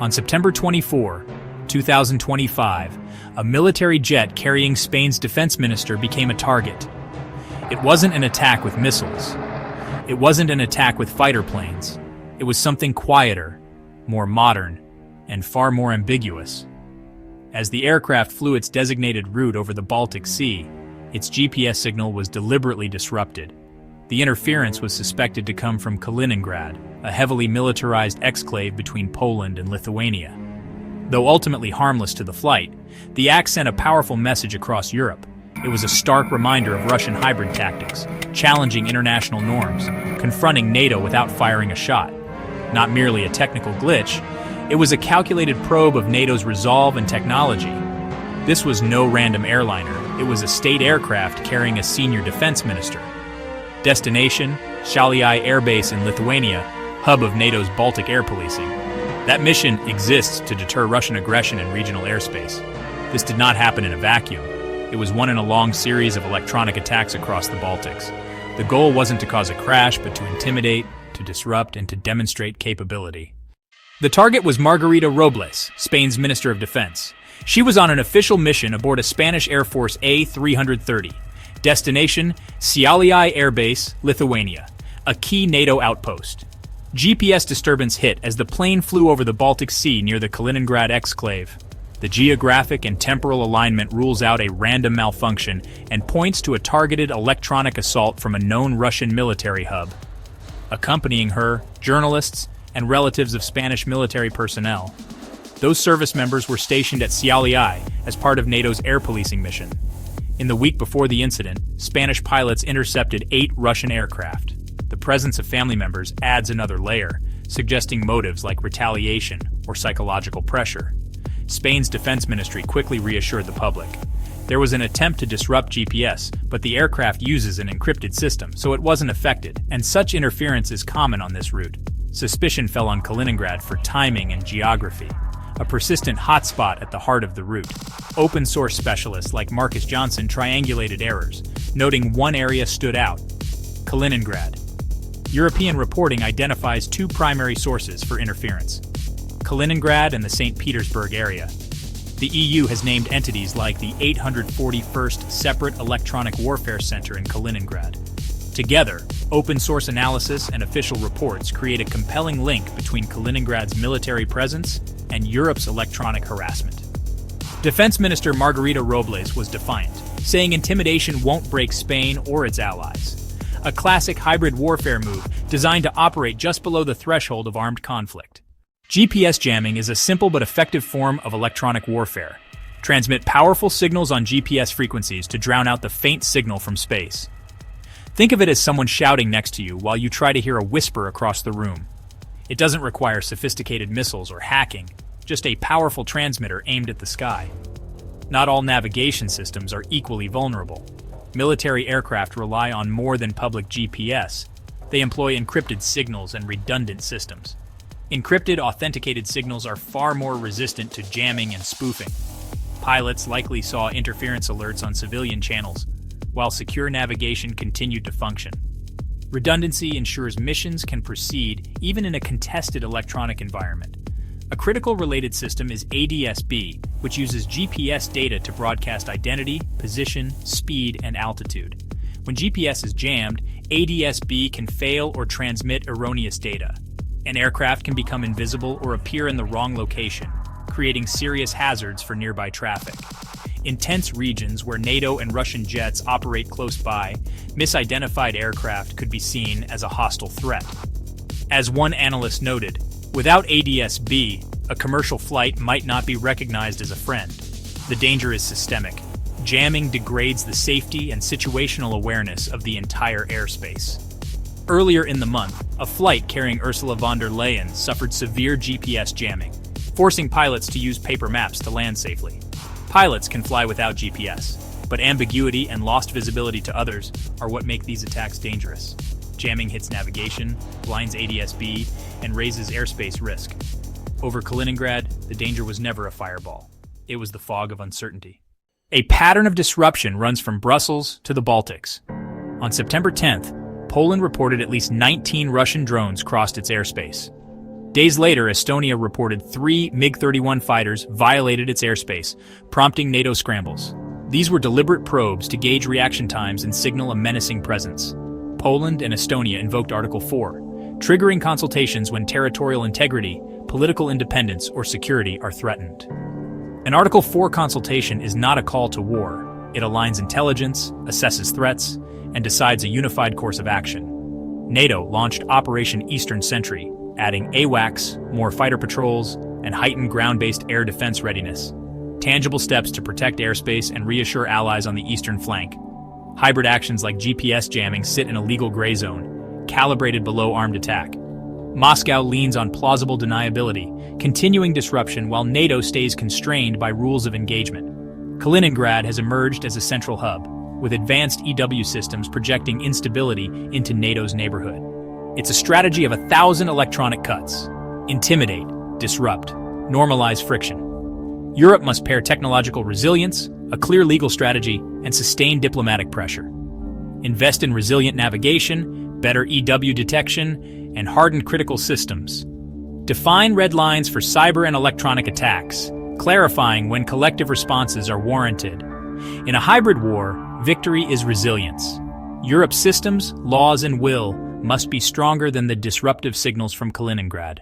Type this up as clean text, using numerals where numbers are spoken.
On September 24, 2025, a military jet carrying Spain's defense minister became a target. It wasn't an attack with missiles. It wasn't an attack with fighter planes. It was something quieter, more modern, and far more ambiguous. As the aircraft flew its designated route over the Baltic Sea, its GPS signal was deliberately disrupted. The interference was suspected to come from Kaliningrad, a heavily militarized exclave between Poland and Lithuania. Though ultimately harmless to the flight, the act sent a powerful message across Europe. It was a stark reminder of Russian hybrid tactics, challenging international norms, confronting NATO without firing a shot. Not merely a technical glitch, it was a calculated probe of NATO's resolve and technology. This was no random airliner, it was a state aircraft carrying a senior defense minister. Destination, Šiauliai Air Base in Lithuania, hub of NATO's Baltic air policing. That mission exists to deter Russian aggression in regional airspace. This did not happen in a vacuum. It was one in a long series of electronic attacks across the Baltics. The goal wasn't to cause a crash, but to intimidate, to disrupt, and to demonstrate capability. The target was Margarita Robles, Spain's Minister of Defense. She was on an official mission aboard a Spanish Air Force A330. Destination, Šiauliai Air Base, Lithuania, a key NATO outpost. GPS disturbance hit as the plane flew over the Baltic Sea near the Kaliningrad exclave. The geographic and temporal alignment rules out a random malfunction and points to a targeted electronic assault from a known Russian military hub. Accompanying her, journalists and relatives of Spanish military personnel. Those service members were stationed at Šiauliai as part of NATO's air policing mission. In the week before the incident, Spanish pilots intercepted 8 Russian aircraft. The presence of family members adds another layer, suggesting motives like retaliation or psychological pressure. Spain's defense ministry quickly reassured the public. There was an attempt to disrupt GPS, but the aircraft uses an encrypted system, so it wasn't affected, and such interference is common on this route. Suspicion fell on Kaliningrad for timing and geography, a persistent hotspot at the heart of the route. Open-source specialists like Marcus Johnson triangulated errors, noting one area stood out: Kaliningrad. European reporting identifies 2 primary sources for interference: Kaliningrad and the St. Petersburg area. The EU has named entities like the 841st Separate Electronic Warfare Center in Kaliningrad. Together, open-source analysis and official reports create a compelling link between Kaliningrad's military presence and Europe's electronic harassment. Defense Minister Margarita Robles was defiant, saying intimidation won't break Spain or its allies. A classic hybrid warfare move designed to operate just below the threshold of armed conflict. GPS jamming is a simple but effective form of electronic warfare. Transmit powerful signals on GPS frequencies to drown out the faint signal from space. Think of it as someone shouting next to you while you try to hear a whisper across the room. It doesn't require sophisticated missiles or hacking, just a powerful transmitter aimed at the sky. Not all navigation systems are equally vulnerable. Military aircraft rely on more than public GPS. They employ encrypted signals and redundant systems. Encrypted, authenticated signals are far more resistant to jamming and spoofing. Pilots likely saw interference alerts on civilian channels, while secure navigation continued to function. Redundancy ensures missions can proceed even in a contested electronic environment. A critical related system is ADS-B, which uses GPS data to broadcast identity, position, speed, and altitude. When GPS is jammed, ADS-B can fail or transmit erroneous data. An aircraft can become invisible or appear in the wrong location, creating serious hazards for nearby traffic. In tense regions where NATO and Russian jets operate close by, misidentified aircraft could be seen as a hostile threat. As one analyst noted, without ADS-B, a commercial flight might not be recognized as a friend. The danger is systemic. Jamming degrades the safety and situational awareness of the entire airspace. Earlier in the month, a flight carrying Ursula von der Leyen suffered severe GPS jamming, forcing pilots to use paper maps to land safely. Pilots can fly without GPS, but ambiguity and lost visibility to others are what make these attacks dangerous. Jamming hits navigation, blinds ADS-B, and raises airspace risk. Over Kaliningrad, the danger was never a fireball. It was the fog of uncertainty. A pattern of disruption runs from Brussels to the Baltics. On September 10th, Poland reported at least 19 Russian drones crossed its airspace. Days later, Estonia reported 3 MiG-31 fighters violated its airspace, prompting NATO scrambles. These were deliberate probes to gauge reaction times and signal a menacing presence. Poland and Estonia invoked Article 4, triggering consultations when territorial integrity, political independence, or security are threatened. An Article 4 consultation is not a call to war. It aligns intelligence, assesses threats, and decides a unified course of action. NATO launched Operation Eastern Sentry, adding AWACS, more fighter patrols, and heightened ground-based air defense readiness. Tangible steps to protect airspace and reassure allies on the eastern flank. Hybrid actions like GPS jamming sit in a legal gray zone, calibrated below armed attack. Moscow leans on plausible deniability, continuing disruption while NATO stays constrained by rules of engagement. Kaliningrad has emerged as a central hub, with advanced EW systems projecting instability into NATO's neighborhood. It's a strategy of 1,000 electronic cuts. Intimidate, disrupt, normalize friction. Europe must pair technological resilience, a clear legal strategy, and sustained diplomatic pressure. Invest in resilient navigation, better EW detection, and hardened critical systems. Define red lines for cyber and electronic attacks, clarifying when collective responses are warranted. In a hybrid war, victory is resilience. Europe's systems, laws, and will must be stronger than the disruptive signals from Kaliningrad.